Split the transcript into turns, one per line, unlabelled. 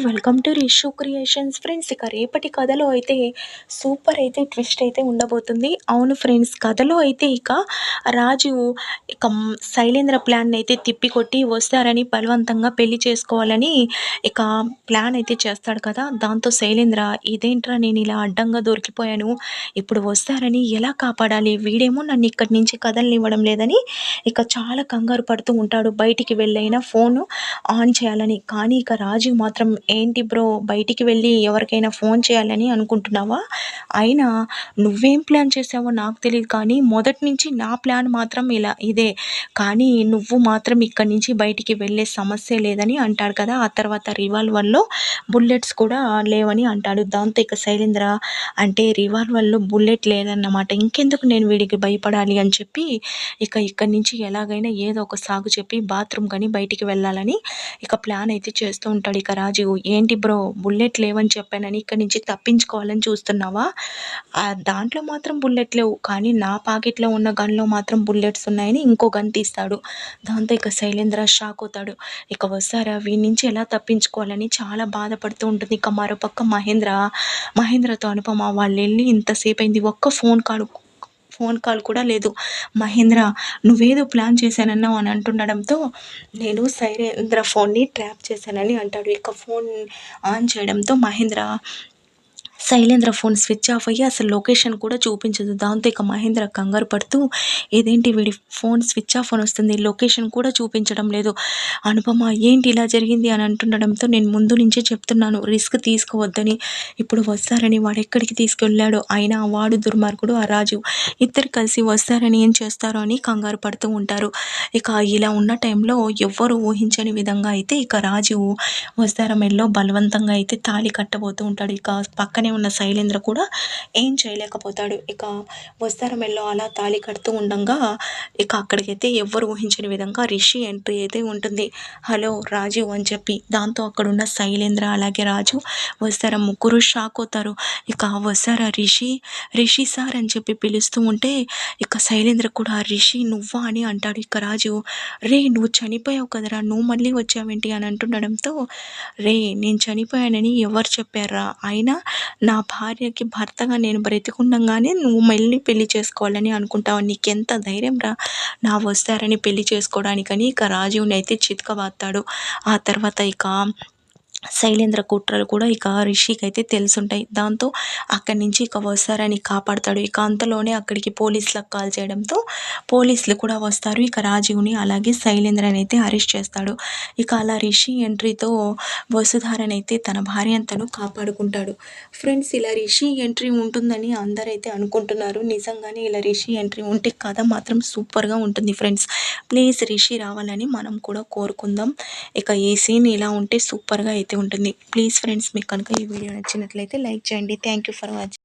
Welcome to Rishu creations friends. ఇక రేపటి కథలో అయితే సూపర్ అయితే ట్విస్ట్ అయితే ఉండబోతుంది. అవును ఫ్రెండ్స్, కథలో అయితే ఇక రాజు శైలేంద్ర ప్లాన్ అయితే తిప్పికొట్టి వస్తారని బలవంతంగా పెళ్లి చేసుకోవాలని ఇక ప్లాన్ అయితే చేస్తాడు కదా. దాంతో శైలేంద్ర, ఇదేంట్రా నేను ఇలా అడ్డంగా దొరికిపోయాను, ఇప్పుడు వస్తారని ఎలా కాపాడాలి, వీడేమో నన్ను ఇక్కడి నుంచి కదలనివ్వడం లేదని ఇక చాలా కంగారు పడుతూ ఉంటాడు. బయటికి వెళ్ళైనా ఫోను ఆన్ చేయాలని. కానీ ఇక రాజు మాత్రం, ఏంటి బ్రో బయటికి వెళ్ళి ఎవరికైనా ఫోన్ చేయాలని అనుకుంటున్నావా? అయినా నువ్వేం ప్లాన్ చేసావో నాకు తెలియదు, కానీ మొదటి నుంచి నా ప్లాన్ మాత్రం ఇదే. కానీ నువ్వు మాత్రం ఇక్కడి నుంచి బయటికి వెళ్ళే సమస్య లేదని అంటాడు కదా. ఆ తర్వాత రివాల్వర్లో బుల్లెట్స్ కూడా లేవని అంటాడు. దాంతో ఇక శైలేంద్ర, అంటే రివాల్వర్లో బుల్లెట్ లేదన్నమాట, ఇంకెందుకు నేను వీడికి భయపడాలి అని చెప్పి ఇక ఇక్కడి నుంచి ఎలాగైనా ఏదో ఒక సాగు చెప్పి బాత్రూమ్ కానీ బయటికి వెళ్ళాలని ఇక ప్లాన్ అయితే చేస్తూ ఉంటాడు. ఇక రాజు, ఏంటి బ్రో బుల్లెట్ లేవని చెప్పానని ఇక్కడి నుంచి తప్పించుకోవాలని చూస్తున్నావా? దాంట్లో మాత్రం బుల్లెట్ లేవు, కానీ నా పాకెట్లో ఉన్న గన్లో మాత్రం బుల్లెట్స్ ఉన్నాయని ఇంకో గన్ తీస్తాడు. దాంతో ఇక శైలేంద్ర షాక్ అవుతాడు. ఇక వస్తారా వీడి నుంచి ఎలా తప్పించుకోవాలని చాలా బాధపడుతూ ఉంటుంది. ఇక మరోపక్క మహేంద్రతో అనుపమ వాళ్ళు వెళ్ళి ఇంతసేపు అయింది, ఒక్క ఫోన్ కాల్ కూడా లేదు. మహేంద్ర, నువ్వేదో ప్లాన్ చేశానన్నావు అని అంటుండడంతో, నేను శైలేంద్ర ఫోన్ని ట్రాప్ చేశానని అంటాడు. ఇక ఫోన్ ఆన్ చేయడంతో శైలేంద్ర ఫోన్ స్విచ్ ఆఫ్ అయ్యి అసలు లొకేషన్ కూడా చూపించదు. దాంతో ఇక మహేంద్ర కంగారు పడుతూ, ఇదేంటి వీడి ఫోన్ స్విచ్ ఆఫ్ అని వస్తుంది, లొకేషన్ కూడా చూపించడం లేదు. అనుపమ, ఏంటి ఇలా జరిగింది అని అంటుండడంతో, నేను ముందు నుంచే చెప్తున్నాను రిస్క్ తీసుకోవద్దని, ఇప్పుడు వస్తారని వాడు ఎక్కడికి తీసుకెళ్ళాడో, అయినా వాడు దుర్మార్గుడు ఆ రాజు, ఇద్దరు కలిసి వస్తారని ఏం చేస్తారో అని కంగారు పడుతూ ఉంటారు. ఇక ఇలా ఉన్న టైంలో ఎవ్వరూ ఊహించని విధంగా అయితే ఇక రాజు వస్తార మెడలో బలవంతంగా అయితే తాళి కట్టబోతూ ఉంటాడు. ఇక పక్కనే ఉన్న శైలేంద్ర కూడా ఏం చేయలేకపోతాడు. ఇక వస్తార మెడలో అలా తాళి కడుతూ ఉండంగా ఇక అక్కడికైతే ఎవ్వరు ఊహించని విధంగా రిషి ఎంట్రీ అయితే ఉంటుంది. హలో రాజు అని చెప్పి. దాంతో అక్కడున్న శైలేంద్ర అలాగే రాజు వస్తార ముగ్గురు షాక్ అవుతారు. ఇక వస్తార రిషి సార్ అని చెప్పి పిలుస్తూ ఉంటే ఇక శైలేంద్ర కూడా, రిషి నువ్వా అని అంటాడు. ఇక రాజు, రే నువ్వు చనిపోయావు కదరా, నువ్వు మళ్ళీ వచ్చావేంటి అని అంటుండడంతో, రే నేను చనిపోయానని ఎవరు చెప్పారా? అయినా నా భార్యకి భర్తగా నేను బ్రతికుండగానే నువ్వు మళ్ళీ పెళ్లి చేసుకోవాలని అనుకుంటావు, నీకెంత ధైర్యం రా నా వస్తారని పెళ్లి చేసుకోవడానికని ఇక రాజీవ్ని అయితే చితకబాదుతాడు. ఆ తర్వాత ఇక శైలేంద్ర కుట్రలు కూడా ఇక రిషికి అయితే తెలుసుంటాయి. దాంతో అక్కడి నుంచి ఇక వస్తారని కాపాడతాడు. ఇక అంతలోనే అక్కడికి పోలీసులకు కాల్ చేయడంతో పోలీసులు కూడా వస్తారు. ఇక రాజీవ్ని అలాగే శైలేంద్రని అయితే అరెస్ట్ చేస్తాడు. ఇక అలా రిషి ఎంట్రీతో వసుధారని అయితే తన భార్యను తను కాపాడుకుంటాడు. ఫ్రెండ్స్, ఇలా రిషి ఎంట్రీ ఉంటుందని అందరైతే అనుకుంటున్నారు. నిజంగానే ఇలా రిషి ఎంట్రీ ఉంటే కథ మాత్రం సూపర్గా ఉంటుంది ఫ్రెండ్స్. ప్లీజ్ రిషి రావాలని మనం కూడా కోరుకుందాం. ఇక ఈ సీన్ ఇలా ఉంటే సూపర్గా అయితే ఉంటుంది. ప్లీజ్ ఫ్రెండ్స్, మీకు కనుక ఈ వీడియో నచ్చినట్లయితే లైక్ చేయండి. Thank you for watching.